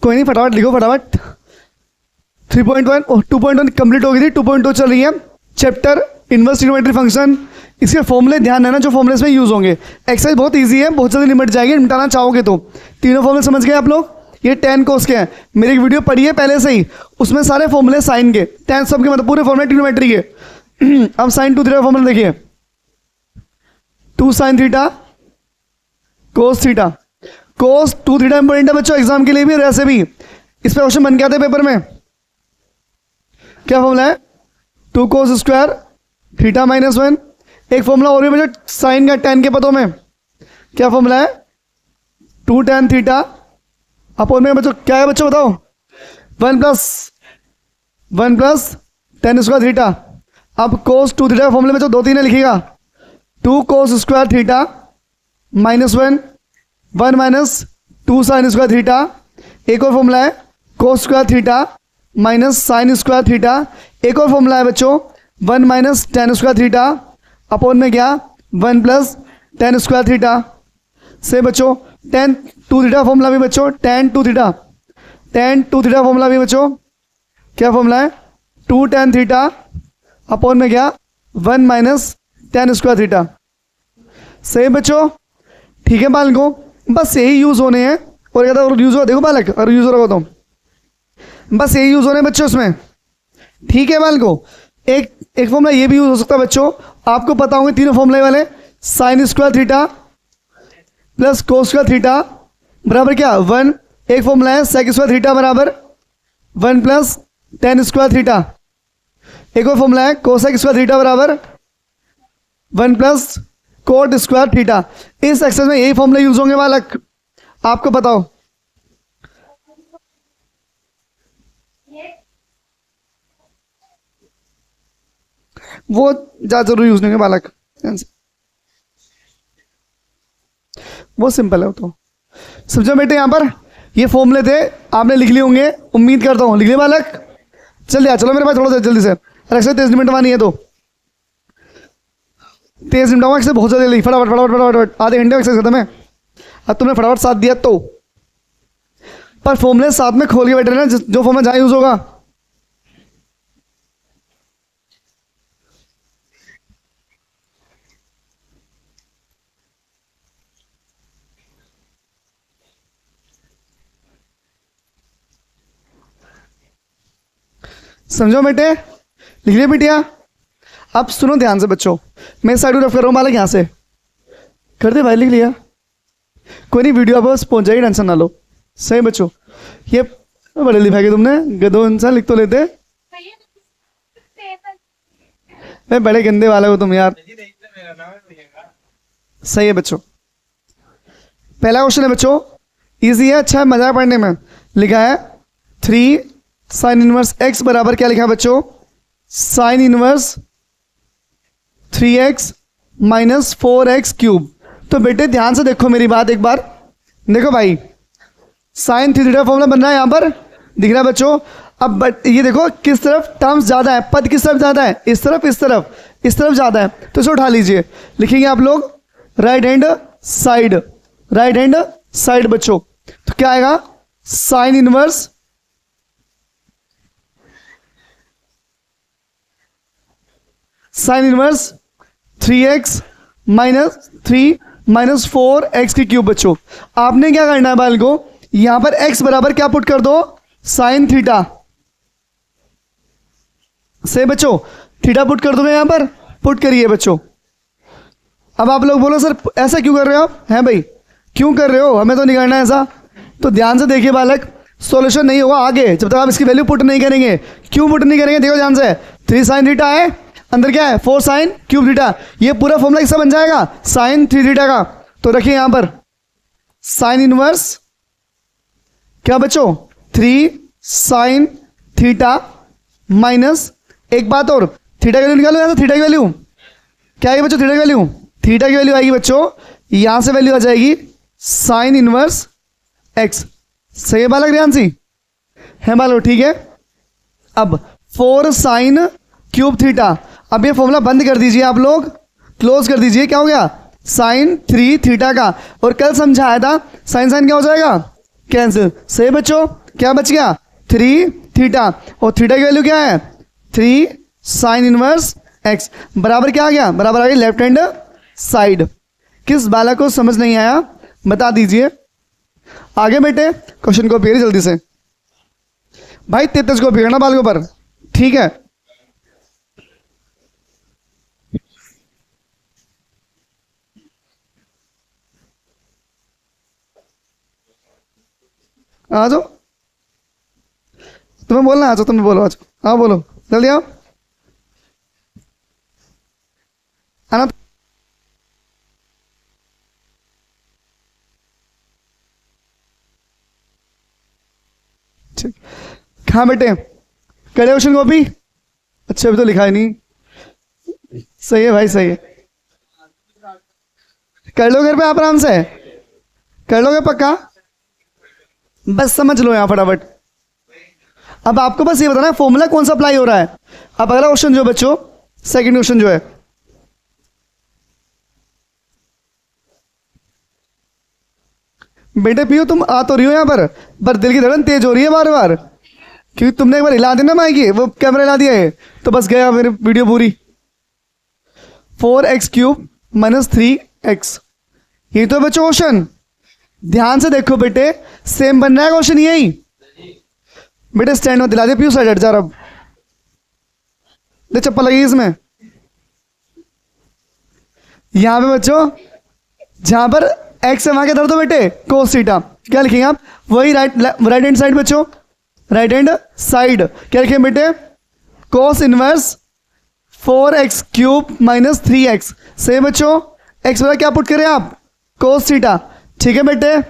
कोई नहीं, फटाफट लिखो फटाफट। 3.1 2.1 कंप्लीट हो गई थी, 2.2 चल रही है। चैप्टर इनवर्स ट्रिग्नोमेट्री फंक्शन, इसके फॉर्मूले ध्यान देना जो फॉर्मूले में यूज होंगे। एक्सरसाइज बहुत इजी है, बहुत जल्दी निपट जाएगी निपटाना चाहोगे तो। तीनों फॉर्मूले समझ गए आप लोग? ये tan cos के हैं, मेरी एक वीडियो पढ़ी है पहले से ही, उसमें सारे फॉर्मूले साइन के, tan सब के मतलब पूरे फॉर्मूले ट्रिग्नोमेट्री के। अब साइन 2 थीटा फॉर्मूला देखिए, 2 sin theta cos theta. cos 2 theta important है बच्चों एग्जाम के लिए भी और ऐसे भी। इस पर क्वेश्चन बन के आते हैं पेपर में। क्या फॉर्मूला है? 2 cos स्क्वायर थीटा -1। एक फॉर्मूला और भी बच्चों साइन का tan के पदों में। क्या फॉर्मूला है? 2 tan थीटा अपॉन में बच्चों क्या है बच्चों बताओ? 1 प्लस tan स्क्वायर थीटा। अब cos 2 थीटा फॉर्मूले में जो 2 3 है लिखिएगा, 2 cos square theta -1 1 minus 2 sine square theta. एक और फॉर्मूला है cos square theta minus sine square theta. एक और फॉर्मूला है बच्चों 1 minus tan square theta upon में क्या? 1 प्लस tan स्क्वायर थीटा। से बच्चों tan 2 थीटा फॉर्मूला भी बच्चों, tan 2 थीटा फॉर्मूला भी बच्चों क्या फॉर्मूला है? 2 tan थीटा अपॉन में क्या? 1 माइनस tan स्क्वायर थीटा। सही बच्चों? ठीक है बालकों, बस यही यूज होने हैं। और क्या था यूज हो, देखो बालक और यूज हो रहा हो तो बस यही यूज होने बच्चों इसमें। ठीक है बालकों, एक फॉर्मूला ये भी यूज हो सकता है बच्चों, आपको पता होंगे तीनों फॉर्मूले वाले। Sine square theta plus cos square theta बराबर क्या? 1। एक फॉर्मूला है सेक स्क्वायर थीटा बराबर 1 प्लस tan स्क्वायर थीटा। एक और फॉर्मूला है कोसेक स्क्वायर थीटा बराबर 1 प्लस कोट स्क्वायर थीटा। इस एक्सरसाइज में यही फॉर्मूले यूज होंगे बालक, आपको बताओ। वो ज्यादा जरूर यूज नहीं होंगे बालक, वो सिंपल है वो तो। समझो बेटे, यहां पर ये फॉर्मूले थे, आपने लिख लिए होंगे उम्मीद करता हूं। लिख लिए बालक? चलिए चलो मेरे पास थोड़ा सा जल्दी से, एक्सरसाइज 23 मिनट वानी है तो 23 मिनट एक्सरसाइज बहुत ज्यादा लिख, फटाफट फटाफट फटाफट आधे घंटे में एक्सरसाइज खत्म है। अब तुमने फटाफट साथ दिया तो, पर फॉर्मूले साथ में खोल के बैठे ना, जो फॉर्मूला जहां यूज होगा। समझो बेटे? लिख लिया बेटिया? अब सुनो ध्यान से बच्चों, मैं साइड रफ कर रहा हूं बालक, यहां से कर दे भाई। लिख लिया? कोई नहीं, वीडियो आप बस पहुंच जाएगी, टेंशन ना लो। सही बच्चों? ये बड़े लिखा के तुमने, गधो इंसान लिख तो लेते। मैं बड़े गंदे वाले हो तुम यार। सही है बच्चों। पहला क्वेश्चन है बच्चों, इजी है, अच्छा है, मजा है पढ़ने में। लिखा है 3 साइन इनवर्स x बराबर क्या लिखा है बच्चों? Sine inverse 3x minus 4x cube. तो बेटे ध्यान से देखो मेरी बात एक बार, देखो भाई, साइन थीटा फॉर्मूला बन रहा है यहां पर, दिख रहा है बच्चों? अब ये देखो किस तरफ टर्म्स ज्यादा है, पद किस तरफ ज्यादा है? इस तरफ, इस तरफ, इस तरफ ज्यादा है, तो इसे उठा लीजिए। लिखेंगे आप लोग right hand side, right hand side बच्चों। तो क्या आएगा? Sine inverse sine inverse 3x minus 3 minus 4x की क्यूब बच्चों। आपने क्या करना है बाल को, यहां पर x बराबर क्या पुट कर दो? Sine theta. से बच्चों थीटा पुट कर दोगे, यहां पर पुट करिए बच्चों। अब आप लोग बोलो सर ऐसा क्यों कर रहे हो आप? हैं भाई, क्यों कर रहे हो? हमें तो नहीं करना है ऐसा। तो ध्यान से देखिए बालक, सॉल्यूशन नहीं होगा आगे जब तक आप इसकी वैल्यू पुट नहीं करेंगे। क्यों पुट नहीं करेंगे? देखो ध्यान से, 3 साइन थीटा है, अंदर क्या है? 4 साइन क्यूब थीटा। ये पूरा फॉर्मूला किसका बन जाएगा? साइन 3 थीटा का। तो रखिए यहां पर साइन इनवर्स क्या बच्चों? 3 साइन थीटा माइनस, एक बात और, थीटा की वैल्यू निकालो यहां से। थीटा की वैल्यू क्या आएगी बच्चों? थीटा की वैल्यू, थीटा की वैल्यू आएगी बच्चों, यहां से वैल्यू आ जाएगी साइन इनवर्स एक्स। सही है बालक? ध्यान है बालक? ठीक है। अब 4 साइन क्यूब थीटा, अब ये फॉर्मूला बंद कर दीजिए आप लोग, क्लोज कर दीजिए। क्या हो गया? साइन 3 थीटा का। और कल समझाया था साइन साइन क्या हो जाएगा? कैंसिल। सही बच्चों? क्या बच गया 3 थीटा, और थीटा की वैल्यू क्या है 3 साइन इनवर्स एक्स, बराबर क्या आ गया, बराबर आ गया लेफ्ट हैंड साइड। किस बालक को समझ नहीं आया बता दीजिए। आगे बेटे क्वेश्चन को फिर जल्दी से भाई, 33 को फिरना बालकों पर, ठीक है। आ जाओ, तुम्हें बोलना आ जाओ, तुम्हें बोलो आ जाओ, हाँ बोलो जल्दी आओ आना। ठीक, कहाँ बेटे करे क्वेश्चन कॉपी, अच्छा अभी तो लिखा है नहीं, सही है भाई सही है, कर लो घर पे आप आराम से, कर लोगे पक्का, बस समझ लो यहाँ फटाफट। अब आपको बस ये बताना है फॉर्मूला कौन सा अप्लाई हो रहा है। अब अगला क्वेश्चन जो बच्चों, सेकंड क्वेश्चन जो है, बेटे पियो तुम आ तो रही हो यहाँ पर दिल की धड़कन तेज हो रही है बार बार, क्योंकि तुमने एक बार हिला देना माइक, वो कैमरा हिला दिया है तो बस गया मेरी वीडियो पूरी। 4x³ - 3x, ये तो बच्चों क्वेश्चन, ध्यान से देखो बेटे, सेम बन रहा है क्वेश्चन यही। बेटे स्टैंड में दिला दे पियो, साइड हट जा, अब दे चप्पल लगी इसमें। यहां पे बच्चों जहां पर एक्स है वहां क्या धर दो बेटे कोस थीटा, क्या लिखेंगे आप, वही राइट हैंड साइड बच्चों, राइट हैंड साइड क्या लिखेंगे बेटे cos inverse 4x³ - 3x, same बच्चों एक्स वाला क्या पुट करें आप कोस थीटा, ठीक है बेटे।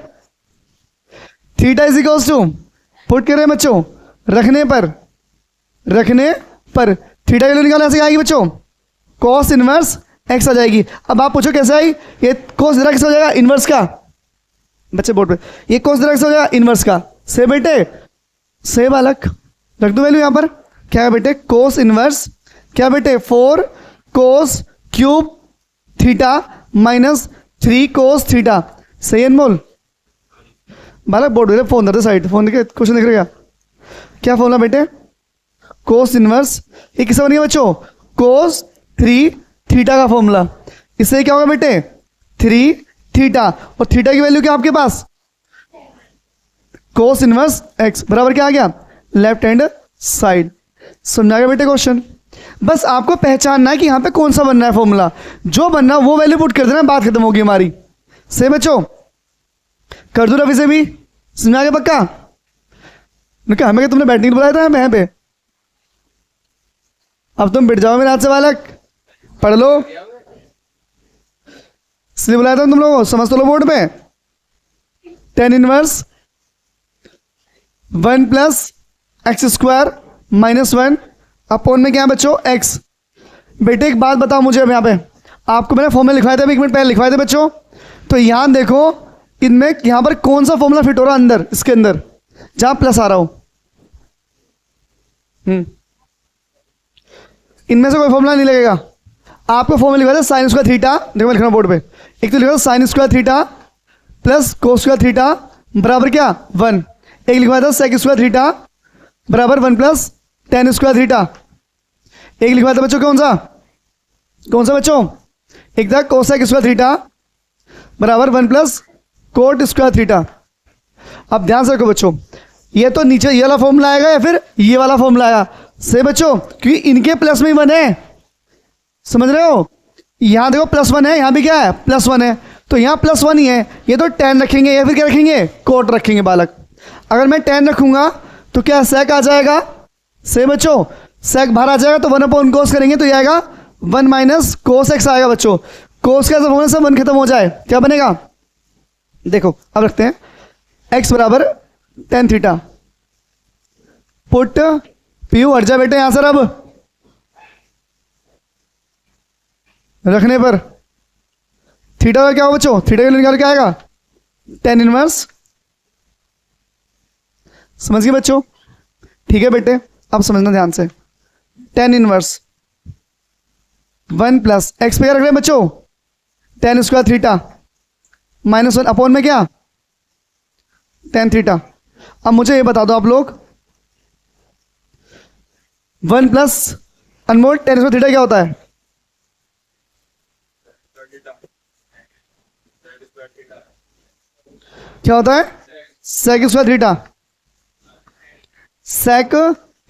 Theta is equals to put करें बच्चों रखने पर थीटा की वैल्यू निकालने से आएगी बच्चों कॉस इनवर्स एक्स आ जाएगी। अब आप पूछो कैसे आई, ये कॉस जरा किस हो जाएगा इनवर्स का, बच्चे बोर्ड पे, ये कॉस जरा किस हो जाएगा इनवर्स का, से बेटे से बालक रख दो वैल्यू यहां पर, क्या है बेटे कोस इनवर्स, क्या बेटे 4 cos cube theta -3 cos theta, सही अनमोल। बालक बोर्ड पे फोन दे साइड, फोन देखे क्वेश्चन दिख रहा क्या फॉर्मूला बेटे कोस इनवर्स, ये किससे बन गया बच्चों कोस 3 थीटा का फॉर्मूला, इससे क्या होगा बेटे 3 थीटा, और थीटा की वैल्यू क्या आपके पास कोस इनवर्स एक्स, बराबर क्या आ गया लेफ्ट हैंड साइड। समझा गया बेटे क्वेश्चन, बस आपको पहचानना है कि यहां पे कौन सा बनना है फॉर्मूला, जो बनना वो वैल्यू पुट कर देना, बात खत्म होगी हमारी। सही बच्चों, कर दो रवि से भी, समझा गया पक्का, क्या हमें तुमने बैटिंग बुलाया था यहाँ पे, अब तुम बैठ जाओ मेरे हाथ से बालक, पढ़ लो, इसलिए बुलाया था तुम लोगों, समझ तो लो बोर्ड पे। 10 इनवर्स 1 + x² - 1 अपॉन में क्या है बच्चों x। बेटे एक बात बताओ मुझे, अब यहाँ पे आपको मैंने फॉर्मूला लिखवाए थे, 1 मिनट पहले लिखवाए थे बच्चों, तो यहां देखो इनमें यहां पर कौन सा फॉर्मूला फिट हो रहा है अंदर, इसके अंदर जहां प्लस आ रहा हो, इनमें से कोई फॉर्मूला नहीं लगेगा। आपको फॉर्मूला लिखा था साइन स्क्वायर थीटा, देखो मैं लिखना बोर्ड पे, एक तो लिखा था sine square theta plus cos square theta बराबर क्या 1, एक लिखवाया था सेक स्क्वायर थीटा बराबर 1 + tan स्क्वायर थीटा, एक लिखवाया था बच्चों कौन सा बच्चों, एक था कोसेक स्क्वायर थीटा बराबर 1 + कोट स्क्वायर थीटा। अब ध्यान से रखो बच्चों, ये तो नीचे ये वाला फॉर्मूला आएगा या फिर ये वाला फॉर्मूला आएगा, से बच्चों क्योंकि इनके प्लस में ही 1 है, समझ रहे हो, यहां देखो +1 है, यहां भी क्या है +1 है, तो यहां +1 ही है, ये तो tan रखेंगे या फिर क्या रखेंगे कोट रखेंगे बालक। अगर मैं tan रखूंगा तो क्या सेक आ जाएगा, से बच्चों सेक बाहर आ जाएगा तो 1/cos करेंगे तो ये आएगा 1 - cos x आएगा बच्चों, cos का होने से 1 खत्म हो जाए क्या बनेगा, देखो अब रखते हैं x बराबर tan थीटा, पुट पीयू हट जा बेटे यहां सर, अब रखने पर थीटा का क्या हो बच्चों, थीटा का निकाल क्या आएगा tan इनवर्स, समझ गए बच्चों, ठीक है बेटे अब समझना ध्यान से, tan इनवर्स 1 + x पे क्या रख रहे हैं बच्चों tan स्क्वायर थीटा -1 अपॉन में क्या tan थीटा। अब मुझे ये बता दो आप लोग, 1 प्लस अनमोल टेन स्क्वायर थीटा क्या होता है? क्या होता है? Sec square theta. Sec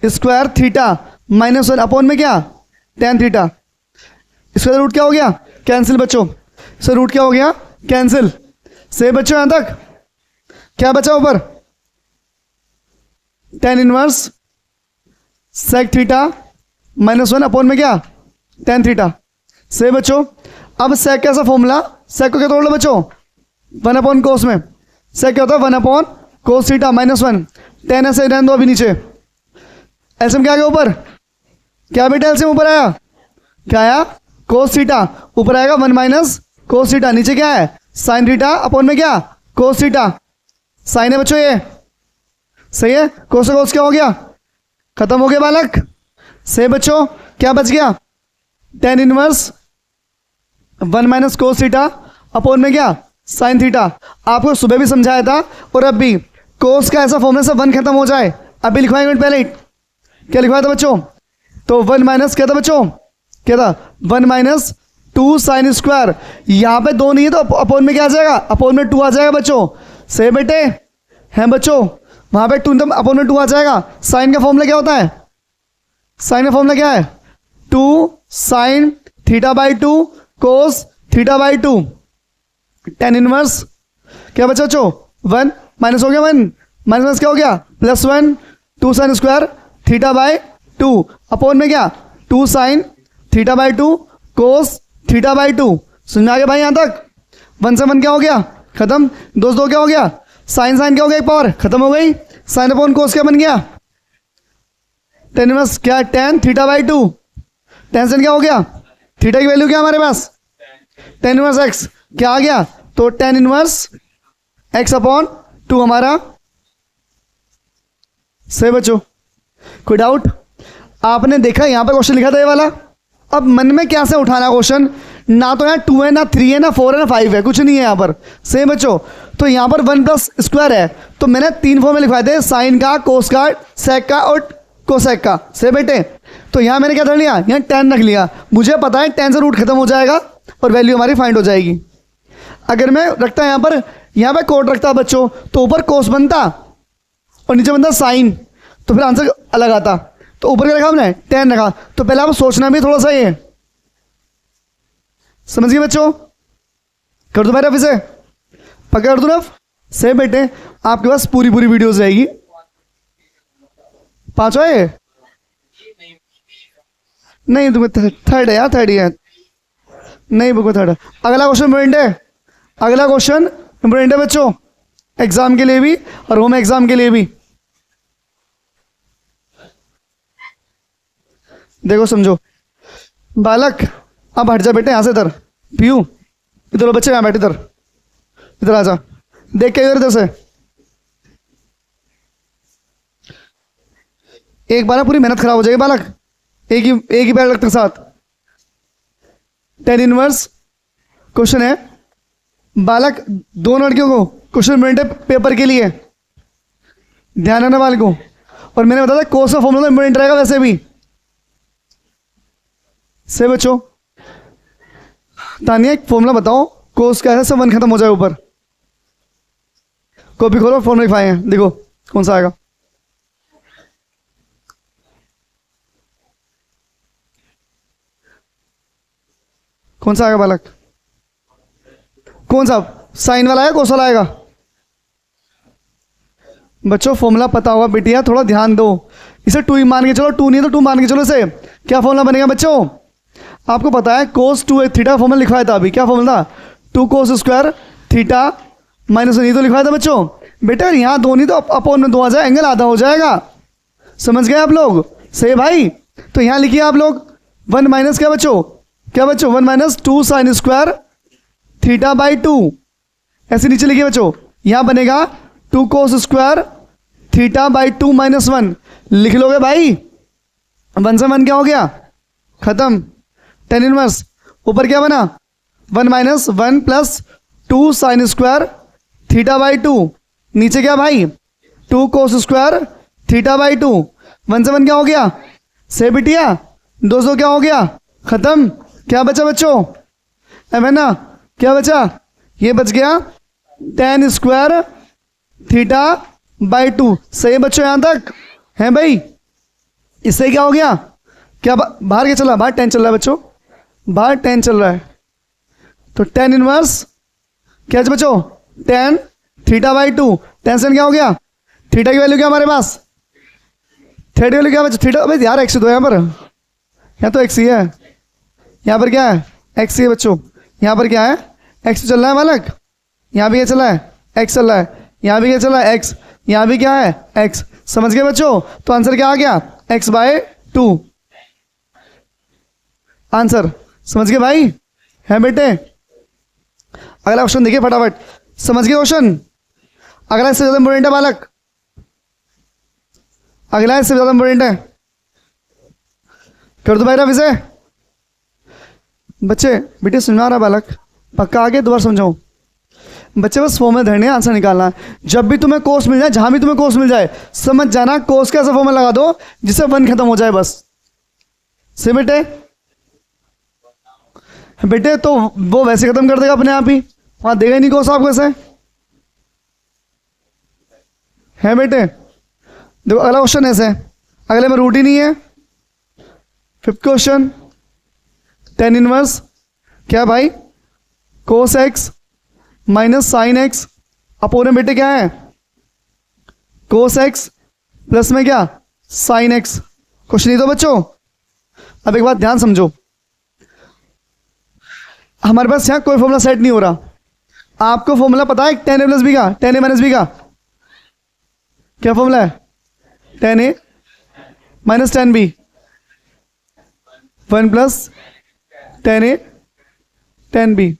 square theta minus 1 upon में क्या? Tan theta. इसका रूट क्या हो गया? कैंसिल बच्चों। इसका रूट क्या हो गया? कैंसिल। से बच्चों यहां तक क्या बचा ऊपर? Tan inverse sec theta minus 1 upon में क्या? Tan theta. से बच्चों अब सेक कैसा फॉर्मूला? सेक को क्या तोड़ लो बच्चों? 1 अपॉन कोस में। सेक क्या होता है? 1 upon cos theta minus 1। Ten ऐसे रहने दो अभी नीचे। एलसीएम क्या आ गया ऊपर? क्या बेटा एलसीएम ऊपर आया? क्या आया? Cos theta. ऊपर आएगा 1 माइनस कोस थीटा। नीचे क्या है? साइन थीटा अपॉन में क्या? Cos theta. साइन है बच्चों ये, सही है। कोस से कोस क्या हो गया? खत्म हो गया बालक। सही बच्चों क्या बच गया? Tan inverse 1 minus cos theta upon में क्या? Sine theta. आपको सुबह भी समझाया था और अब भी। कोस का ऐसा फॉर्मूला से 1 खत्म हो जाए। अभी लिखवाएं मिनट पहले क्या लिखवाया था बच्चों? तो 1 माइनस क्या था बच्चों? क्या था? 1 माइनस 2 साइन स्क्वायर। यहां पे 2 नहीं है तो अपॉन में क्या आ जाएगा? अपॉन में 2 आ जाएगा बच्चों। सही बेटे हैं बच्चों। वहां पे 2 तो अपॉन में 2 आ जाएगा। साइन का फॉर्मूला क्या होता है? साइन का फॉर्मूला क्या है? 2 sine theta by 2 cos theta by 2। Tan inverse क्या बचा बच्चों? 1 माइनस हो गया 1 माइनस क्या हो गया? Plus 1 2 sine square theta by 2 upon में क्या? 2 sine theta by 2 cos theta by 2। समझ में आ गया भाई यहां तक? 1 से 1 क्या हो गया? खत्म। 2 से 2 क्या हो गया? साइन साइन क्या हो गया? एक पावर खत्म हो गई। साइन अपॉन कोस क्या बन गया? टेन इनवर्स क्या? Tan theta by 2। टेन से क्या हो गया? थीटा की वैल्यू क्या हमारे पास? Tan inverse x. क्या आ गया? तो टेन इनवर्स एक्स अपॉन 2 हमारा। सही बच्चों कोई डाउट? आपने देखा यहां पर क्वेश्चन लिखा था ये वाला। अब मन में क्या से उठाना क्वेश्चन? ना तो यहाँ 2 है ना 3 है ना 4 है ना 5 है, कुछ नहीं है यहाँ पर। सही बच्चों तो यहाँ पर 1 प्लस स्क्वायर है तो मैंने 3 फॉर्म में लिखवाए थे, साइन का, कोस का, सेक का और कोसेक का। सही बेटे तो यहाँ मैंने क्या कर लिया? यहाँ 10 रख लिया। मुझे पता है 10 से रूट खत्म हो जाएगा और वैल्यू हमारी फाइंड हो जाएगी। अगर मैं रखता यहाँ पर कोट रखता बच्चों तो ऊपर कोस बनता और नीचे बनता साइन, तो फिर आंसर अलग आता। तो ऊपर क्या रखा हमने? 10 रखा। तो पहले आप सोचना भी थोड़ा सा ये समझ गए बच्चों? कर दो मेरा इसे पकड़ दो ना। सही बेटे आपके पास पूरी वीडियोस रहेगी। 5 है नहीं तुम्हें थर्ड है यार, थर्ड ही है नहीं बुक में थर्ड है। अगला क्वेश्चन इंपॉर्टेंट है। अगला क्वेश्चन इंपॉर्टेंट है बच्चों, एग्जाम के लिए भी और होम एग्जाम के लिए भी। देखो समझो बालक, अब हट जा बेटे यहां से। इधर पीयू इधर बच्चे यहां बैठे, इधर इधर आ जा। देख के इधर से एक बार पूरी मेहनत खराब हो जाएगी बालक, एक ही पैर रखते साथ। टेन इनवर्स क्वेश्चन है बालक, 2 लड़कियों को क्वेश्चन मिनट पेपर के लिए ध्यान रखना बालकों। और मैंने बताया कोर्स का फॉर्मूला इंपॉर्टेंट रहेगा वैसे भी। से बच्चों तानिया एक फॉर्मूला बताओ कोर्स का है, सब 1 खत्म हो जाए ऊपर। कॉपी खोलो फॉर्मूला लिखवाए हैं, देखो कौन सा आएगा। कौन सा आएगा बालक? कौन सा? साइन वाला आएगा कोस वाला आएगा? बच्चों फॉर्मूला पता होगा बेटिया, थोड़ा ध्यान दो। इसे 2 ही मान के चलो, 2 नहीं तो 2 मान के चलो। इसे क्या फॉर्मूला बनेगा बच्चों? आपको पता है कोस 2 थीटा फॉर्मूला लिखवाया था अभी। क्या फॉर्मूला था? 2 कोस स्क्वायर थीटा माइनस 1 तो लिखवाया था बच्चों। बेटा यहाँ 2 नहीं तो अपॉन में 2 आ जाए, एंगल आधा हो जाएगा। समझ गए आप लोग? सही भाई। तो यहाँ लिखिए आप लोग 1 माइनस क्या बच्चों? क्या बच्चों? 1 minus 2 sine square theta by 2। ऐसे नीचे लिखिए बच्चों, यहां बनेगा 2 cos square theta by 2 minus 1। लिख लोगे भाई? 1 से 1 क्या हो गया? खत्म। टेन इनवर्स ऊपर क्या बना? 1 minus 1 plus 2 sine square theta by 2। नीचे क्या भाई? 2 कोस स्क्वायर थीटा बाई 2। 1 से 1 क्या हो गया, से बिटिया 200 क्या हो गया, खत्म। क्या बचा बच्चों, अब है ना, क्या बचा, ये बच गया tan स्क्वायर थीटा बाई 2। सही बच्चों यहां तक है भाई। इससे क्या हो गया, क्या बाहर क्या चल रहा है, बाहर tan चल रहा है बच्चों, बाहर tan चल रहा है। तो tan इनवर्स क्या है बच्चों, tan थीटा बाई 2। tan से क्या हो गया, थीटा की वैल्यू क्या हमारे पास, थीटा की वैल्यू क्या बच्चों, थीटा भाई यार एक्स ही तो है यहाँ पर, यहाँ तो एक्स ही है, यहाँ पर क्या है एक्स ही है बच्चों, यहाँ पर क्या है एक्स चल रहा है बालक, यहाँ भी क्या चल रहा है एक्स चल रहा है, यहाँ भी क्या चल रहा है एक्स, यहाँ भी क्या है एक्स। समझ गए बच्चों, तो आंसर क्या आ गया एक्स बाय 2। आंसर समझ गए भाई, है बेटे। अगला क्वेश्चन देखिए फटाफट, समझ गए क्वेश्चन। अगला इससे ज्यादा इंपोर्टेंट है बालक, अगला इससे ज्यादा इंपोर्टेंट है, कर दो भाई रफ इसे। बच्चे बेटे सुना रहा बालक, पक्का आगे दोबारा समझाऊं बच्चे, बस फॉर्मूला धरने आंसर निकालना है। जब भी तुम्हें कोस मिल जाए, जहां भी तुम्हें कोस मिल जाए, समझ जाना कोस का ऐसा फॉर्मूला लगा दो जिससे 1 खत्म हो जाए बस। से बेटे, बेटे तो वो वैसे खत्म कर देगा अपने आप ही, वहां देगा ही नहीं कोस आपको ऐसे, है बेटे। देखो अगला क्वेश्चन ऐसे है, अगले में रूट ही नहीं है। 5th क्वेश्चन, tan इनवर्स क्या भाई, cos x minus sine x upon में बेटे क्या है, कोस एक्स प्लस में क्या साइन एक्स। कुछ नहीं तो बच्चों, अब एक बात ध्यान समझो, हमारे पास यहां कोई फॉर्मूला सेट नहीं हो रहा। आपको फॉर्मूला पता है tan a प्लस बी का, tan a माइनस बी का क्या फॉर्मूला है, tan a minus tan b, 1 plus tan a tan b।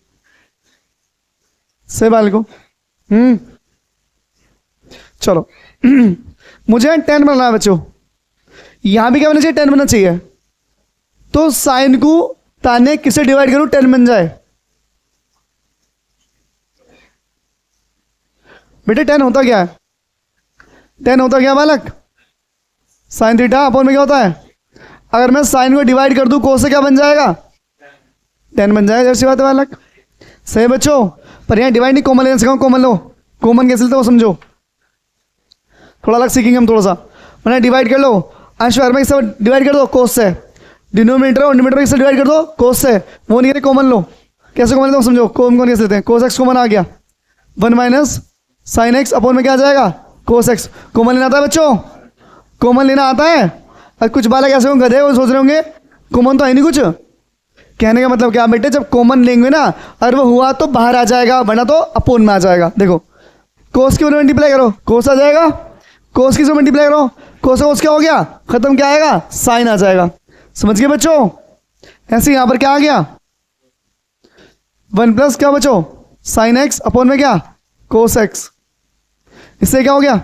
से बाल को चलो मुझे tan बनाना है बच्चों, यहां भी क्या बनना चाहिए, tan बनना चाहिए। तो साइन को ताने किसे डिवाइड करूं, tan बन जाए। बेटे tan होता क्या है, tan होता क्या बालक, साइन थीटा अपॉन में क्या होता है, अगर मैं साइन को डिवाइड कर दूं कोस से क्या बन जाएगा, tan बन जाएगा। जैसी बात है बालक, सही बच्चों। पर यहाँ डिवाइड नहीं, कॉमन लेना सिखाऊं, कॉमन लो, कॉमन कैसे लेते हो समझो, थोड़ा अलग सीखेंगे हम थोड़ा सा। मैंने डिवाइड कर लो, अंश में इससे डिवाइड कर दो कोस से, डिनोमिनेटर और न्यूमरेटर इससे डिवाइड कर दो कोस से, वो नहीं करे कॉमन लो। कैसे कॉमन लेते हो समझो, कॉमन कैसे लेते हैं, कोस एक्स कॉमन आ गया, 1 माइनस साइन एक्स अपॉन में क्या आ जाएगा कोस एक्स। कॉमन लेना आता है बच्चों, कॉमन लेना आता है। और कुछ बालक ऐसे होंगे गधे, वो सोच रहे होंगे कॉमन तो है नहीं कुछ। कहने का मतलब क्या बेटे, जब कॉमन लेंगे ना, और वो हुआ तो बाहर आ जाएगा, वरना तो अपोन में आ जाएगा। देखो कोस की मल्टीप्लाई करो, कोस आ जाएगा, कोस की मल्टीप्लाई करो, कोस कोस क्या हो गया खत्म, क्या आएगा साइन आ जाएगा। समझ गए बच्चों। ऐसे यहां पर क्या आ गया 1 प्लस क्या बच्चों साइन एक्स अपोन में क्या कोस एक्स। इससे क्या हो गया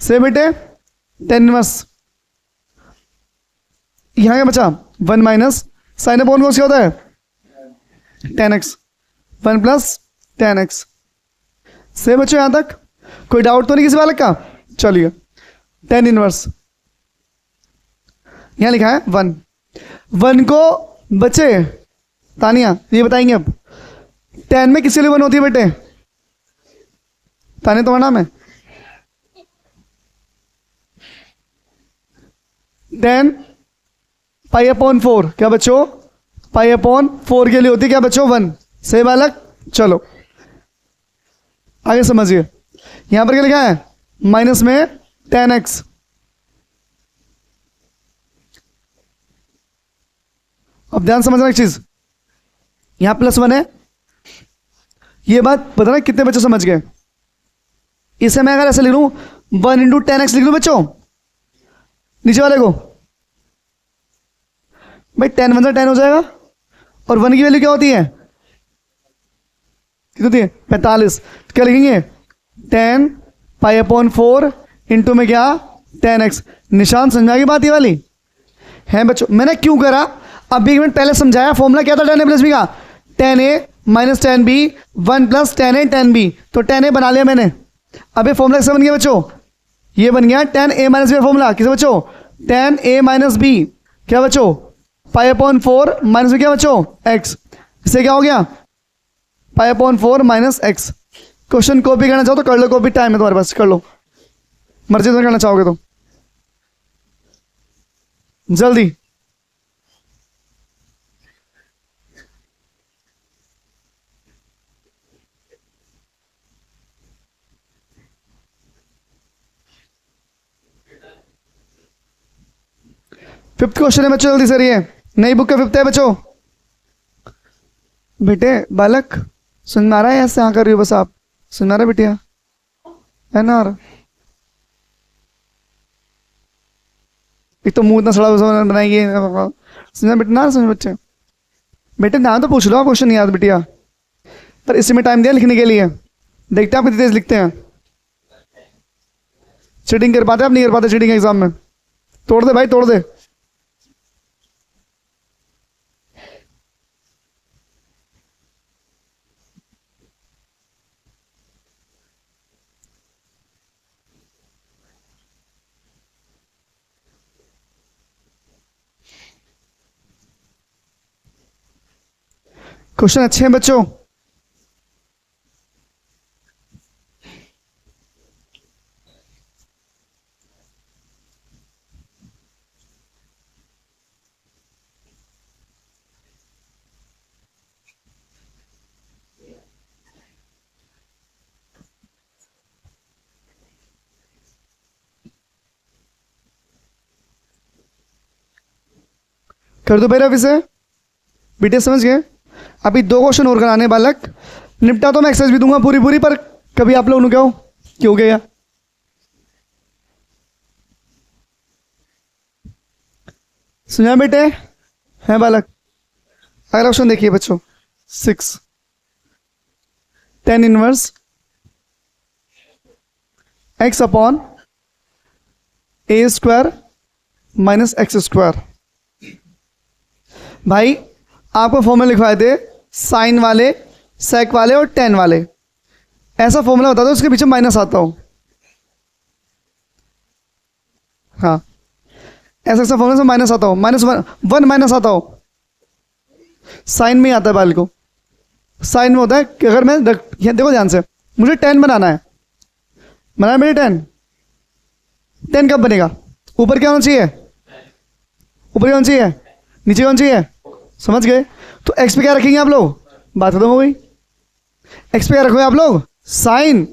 से बेटे tan इनवर्स, यहां क्या बचा 1 माइनस साइन अपोन कोस क्या होता है tan x, 1 plus tan x. से बच्चों यहां तक कोई डाउट तो नहीं किसी बालक का। चलिए tan इनवर्स यहां लिखा है 1 को बचे तानिया ये बताएंगे अब tan में किसके लिए 1 होती है बेटे, तानिया तुम्हारा नाम है, tan पाई अपॉन 4 क्या बच्चों पाई अपॉन 4 के लिए होती है क्या बच्चों 1। सही बालक। चलो आगे समझिए, यहां पर क्या लिखा है माइनस में tan x, अब ध्यान समझना एक चीज, यहां +1 है, ये बात पता ना कितने बच्चे समझ गए। इसे मैं अगर ऐसे लिख लूं 1 इंटू tan x लिख लूं बच्चों नीचे वाले को, भाई tan 1 से tan हो जाएगा, और 1 की वैल्यू क्या होती है कितनी होती है 45। तो क्या लिखेंगे tan पाई अपॉन 4 इंटू में क्या tan x। निशान समझ में आ गई बात ये वाली है बच्चों। मैंने क्यों करा अभी एक मिनट पहले समझाया, फॉर्मूला क्या था tan a प्लस b का, tan a minus tan b 1 plus tan a tan b। तो tan a बना लिया मैंने, अब ये फॉर्मूला कैसे बन गया बच्चों? ये बन गया tan a minus B formula. किसे बच्चों? tan a माइनस बी क्या बच्चों? 5/4 माइनस में क्या बच्चों? x। इससे क्या हो गया? 5/4 माइनस x। क्वेश्चन कॉपी करना चाहो तो कर लो, कॉपी टाइम है तुम्हारे पास, कर लो, मर्जी से करना चाहोगे तो जल्दी। फिफ्थ क्वेश्चन है बच्चों, जल्दी से रहिए, नई बुक का फिफ्थ है बच्चों। बेटे बालक सुन में आ रहा है? ऐसे हाँ कर रही हो बस, आप सुन आ रहा है बेटिया, है ना? एक तो मुंह इतना सड़ा बनाएंगे, समझा बेटे ना? समझ बच्चे, बेटे ना तो पूछ लो, क्वेश्चन नहीं याद बेटिया, पर इसी में टाइम दिया लिखने के लिए, देखते हैं आप कितनी तेज लिखते हैं। चीटिंग कर पाते आप? नहीं कर पाते चीटिंग एग्जाम में? तोड़ दे भाई, तोड़ दे। क्वेश्चन अच्छे हैं बच्चों। कर दो भैरव इसे, बेटे समझ गए? अभी 2 क्वेश्चन और कराने बालक, निपटा तो मैं एक्सरसाइज भी दूंगा पूरी पूरी, पर कभी आप लोगों ने क्या हो क्यों गया? सुना बेटे? है बालक? अगला क्वेश्चन देखिए बच्चों, 6 tan inverse x upon a square minus x square. भाई आपको फॉर्मूला लिखवाए थे साइन वाले, सेक वाले और टेन वाले, ऐसा फॉर्मूला बता दो उसके पीछे माइनस आता हो। हाँ ऐसा ऐसा फॉर्मूला से माइनस आता हो, -1 माइनस आता हो। साइन में ही आता है बाल को, साइन में होता है कि अगर मैं देखो ध्यान से, मुझे 10 बनाना है, बनाया मेरे 10 कब बनेगा? ऊपर क्या होना चाहिए? ऊपर क्या होना चाहिए? नीचे क्या होना चाहिए? समझ गए? तो एक्स पे क्या रखेंगे आप लोग? बात खत्म हो गई। एक्स पे क्या रखोगे आप लोग? साइन।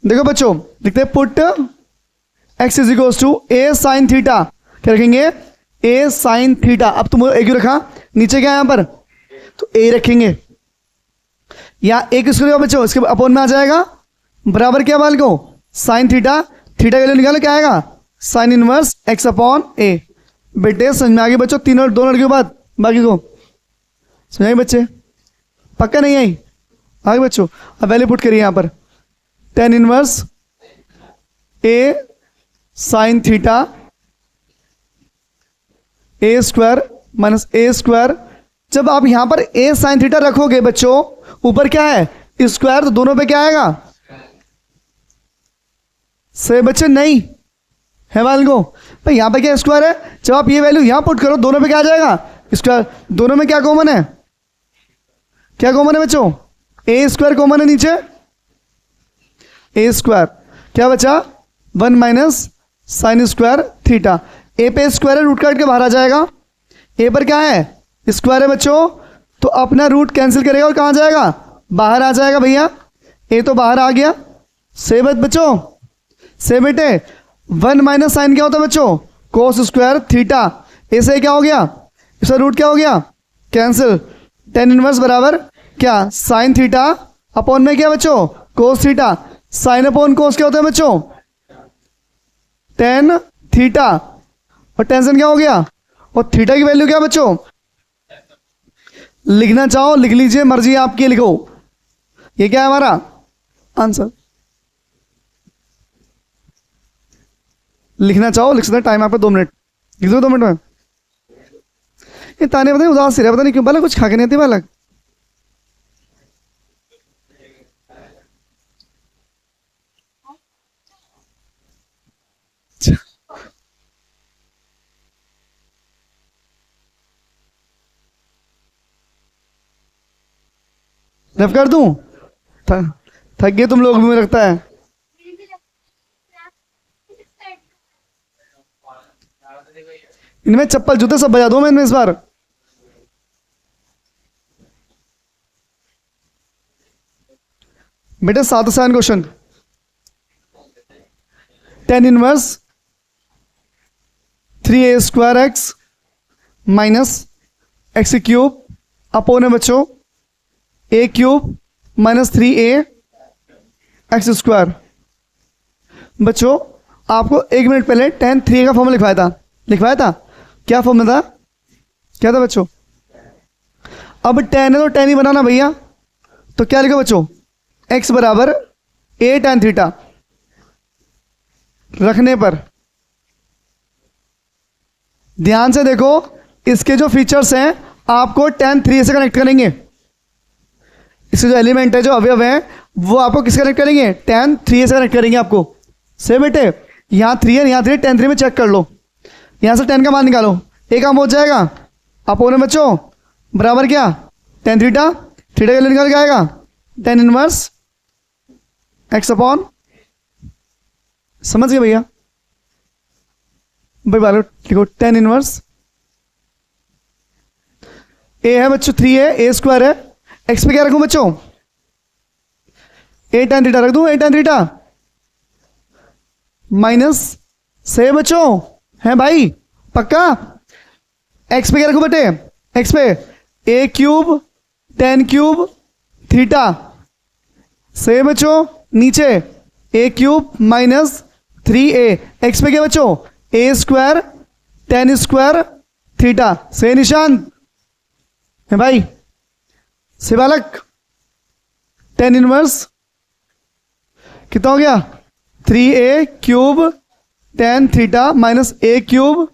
देखो बच्चों लिखते हैं put x is equal to a sine theta. क्या रखेंगे? A sine theta. अब तुम ए क्यों रखा? नीचे क्या है यहां पर? तो ए रखेंगे। या ए किसको लिखो बच्चों? इसके अपॉन में आ जाएगा, बराबर क्या बाल को? Sine theta. थीटा का वैल्यू निकालो, क्या आएगा? साइन इनवर्स एक्स अपॉन ए। बेटे समझ में आ गई बच्चों? 2 लड़कियों बात, बाकी को समझ आई बच्चे? पक्का नहीं आई? आगे बच्चों अब वैल्यू पुट करिए यहां पर, tan इनवर्स ए साइन थीटा ए स्क्वायर माइनस ए स्क्वायर। जब आप यहां पर ए साइन थीटा रखोगे बच्चों, ऊपर क्या है? स्क्वायर, तो दोनों पे क्या आएगा? से बच्चे नहीं है वाल को भाई, यहां पे क्या स्क्वायर है? जब आप ये वैल्यू यहां पुट करो, दोनों पे क्या आ जाएगा? स्क्वायर। दोनों में क्या कॉमन है? क्या कॉमन है बच्चों? ए स्क्वायर कॉमन है नीचे, ए स्क्वायर। क्या बचा? 1 माइनस साइन स्क्वायर थीटा। ए पे स्क्वायर है, रूट काट के बाहर आ जाएगा। ए पर क्या है? स्क्वायर है बच्चों, तो अपना रूट कैंसिल करेगा और कहां जाएगा? बाहर आ जाएगा भैया। ए तो बाहर आ गया। से बच्चों, से बेटे 1 माइनस साइन क्या होता है बच्चों? Cos square theta. ए से क्या हो गया? इसका रूट क्या हो गया? कैंसिल। tan इनवर्स बराबर क्या? साइन थीटा अपॉन में क्या बच्चों? Cos theta. साइन अपॉन कोस क्या होता है बच्चों? tan theta. और टेंशन क्या हो गया? और थीटा की वैल्यू क्या बच्चों? लिखना चाहो लिख लीजिए, मर्जी आपकी, लिखो। ये क्या है हमारा आंसर? लिखना चाहो लिख सकते, टाइम आपका 2 मिनट, लिख दो 2 मिनट में। ये ताने पता नहीं उदास से रहा, पता नहीं क्यों, बालक कुछ खा के नहीं आती बालक। रफ कर दूं? थक गए तुम लोग भी, मुझे लगता है। इनमें चप्पल जूते सब बजा दूं मैं इनमें इस बार। बेटे 7 आसान question. 10 inverse 3a square x minus x cube upon है बच्चों a cube minus 3a x square. बच्चों आपको 1 मिनट पहले tan 3a का फॉर्मूला लिखवाया था। क्या फॉर्मूला था? क्या था बच्चों? अब tan है तो tan ही बनाना भैया। तो क्या लिखो बच्चों? x बराबर a tan थीटा रखने पर, ध्यान से देखो, इसके जो फीचर्स हैं आपको tan 3a से कनेक्ट करेंगे। इसके जो एलिमेंट है, जो अवयव है, वो आपको किससे कनेक्ट करेंगे? tan 3a से कनेक्ट करेंगे आपको। से बेटे यहाँ 3 है, यहाँ 3 tan 3 में चेक कर लो, यहाँ से tan का मान निकालो, एक काम हो जाएगा। अपोन है बच्चों बराबर क्या? tan थीटा, थीटा का वैल्यू निकाल के आएगा tan इनवर्स x अपॉन, समझ गए भैया? भाई बालो लिखो tan इनवर्स a है बच्चों 3a, a स्क्वायर है, x पे क्या रखूं बच्चों? a tan थीटा रख दूं, a tan थीटा माइनस से बच्चों है भाई पक्का? x पे क्या रखूं बेटे? x पे a cube tan cube theta से बच्चों नीचे a cube minus 3a, x पे क्या बच्चों? a square tan square theta से निशान है भाई, से बालक tan इनवर्स कितना हो गया? 3a cube tan theta minus a cube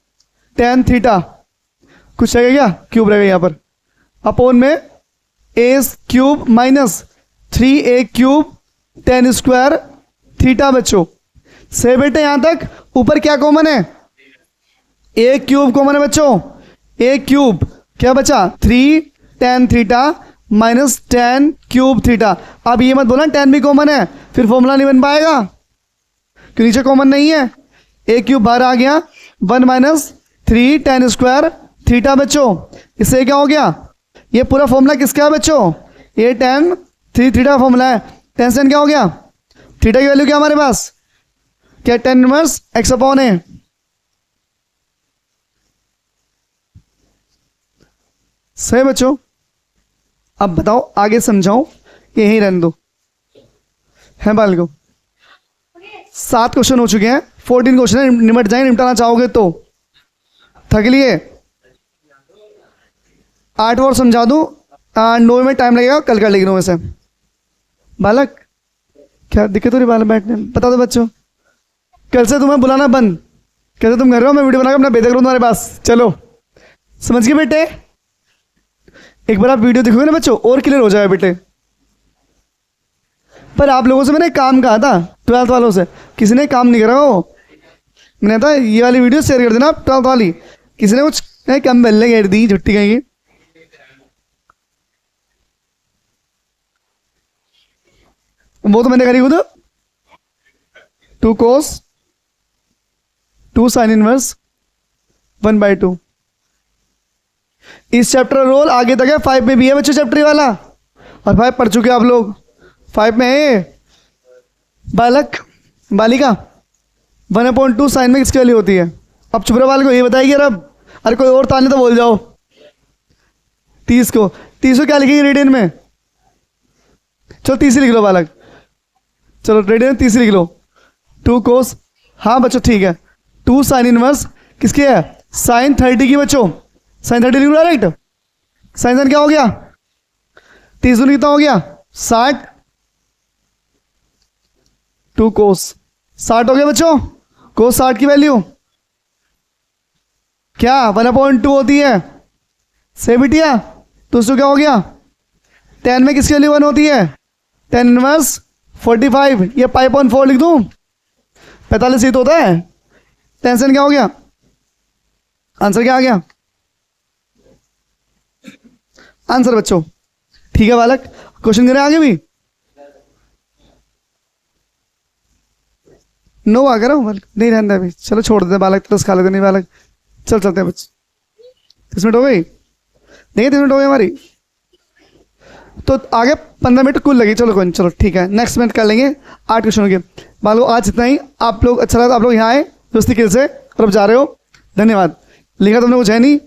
tan theta, कुछ रहेगा क्या? क्यूब रहेगा यहाँ पर, अपोन में a cube minus 3a cube tan square theta बच्चों। से बेटे यहां तक ऊपर क्या कॉमन है? a क्यूब कॉमन है बच्चों। a क्यूब क्या बचा? 3 tan theta minus tan cube theta. अब ये मत बोलना tan भी कॉमन है, फिर फॉर्मूला नहीं बन पाएगा क्योंकि नीचे कॉमन नहीं है। a क्यूब बाहर आ गया, 1 माइनस 3 tan स्क्वायर थीटा बच्चों। इससे क्या हो गया? ये पूरा फॉर्मूला किसका है बच्चों? a tan 3 थीटा का फॉर्मूला है। tan से क्या हो गया? थीटा की वैल्यू क्या हमारे पास? क्या? tan inverse x upon a। सही बच्चों, अब बताओ आगे समझाओ, यहीं रहने दो है बालको। 7 क्वेश्चन हो चुके हैं, 14 क्वेश्चन है, निपट जाए निपटाना चाहोगे तो। थक लिए? 8 और समझा दूं, 9 में टाइम लगेगा, कल कर लेगी 9 में से। बालक क्या दिक्कत हो रही बालक बैठने? बता दो बच्चों, कल से तुम्हें बुलाना बंद। कैसे तुम कर रहे हो? मैं वीडियो बनाकर अपना भेजा करूँ तुम्हारे पास। चलो समझ गए बेटे? एक बार आप वीडियो देखोगे ना बच्चों और क्लियर हो जाएगा बेटे। पर आप लोगों से मैंने काम कहा था, 12th वालों से, किसी ने काम नहीं करा हो। मैंने कहा ये वाली वीडियो शेयर कर देना 12th वाली, किसी ने कुछ कम बल्ले घेर दी, छुट्टी कहेंगी। वो तो मैंने करी खुद, 2 cos 2 sin इनवर्स 1/2। इस चैप्टर रोल आगे तक है, 5 में भी है बच्चों चैप्टर वाला, और 5 पढ़ चुके आप लोग। 5 में है बालक बालिका 1/2 साइन में किसकी वैल्यू होती है? अब चुप रहो बालक को ये बताएगी यार। अब अरे कोई और ताने तो बोल जाओ। 30 को क्या लिखेगी रेडियन में? चलो 30 लिख लो बालक, चलो रेडियन 30 लिख लो। 2 cos, हाँ बच्चों ठीक है, 2 साइन इनवर्स किसकी है? साइन 30 की बच्चों, साइन 30 लिख लो डायरेक्ट। साइन साइन क्या हो गया? 30 कितना हो गया? 60। 2 cos 60 हो गया बच्चों। cos 60 की वैल्यू क्या? 1/2 होती है। से बिटिया तो उसको क्या हो गया? tan में किसकी वैल्यू 1 होती है? tan इनवर्स 45, ये π/4 लिख दूं, 45 ही तो होता है। tan से क्या हो गया? आंसर क्या आ गया? आंसर बच्चों ठीक है बालक, क्वेश्चन करें आगे भी? नो आ गया ना, नहीं रहने अभी, चलो छोड़ देते बालक, दस खा लेते नहीं बालक, चल चलते हैं बच्चे। 30 मिनट हो गई, नहीं 30 मिनट हो गई हमारी, तो आगे 15 मिनट कुल लगी, चलो कोई नहीं, चलो ठीक है, नेक्स्ट मिनट कर लेंगे 8 क्वेश्चन हो गए। बालो आज इतना ही, आप लोग अच्छा लगा तो आप लोग यहाँ आए दोस्ती खेल से, और अब जा रहे हो, धन्यवाद। लिखा तुमने कुछ है नहीं?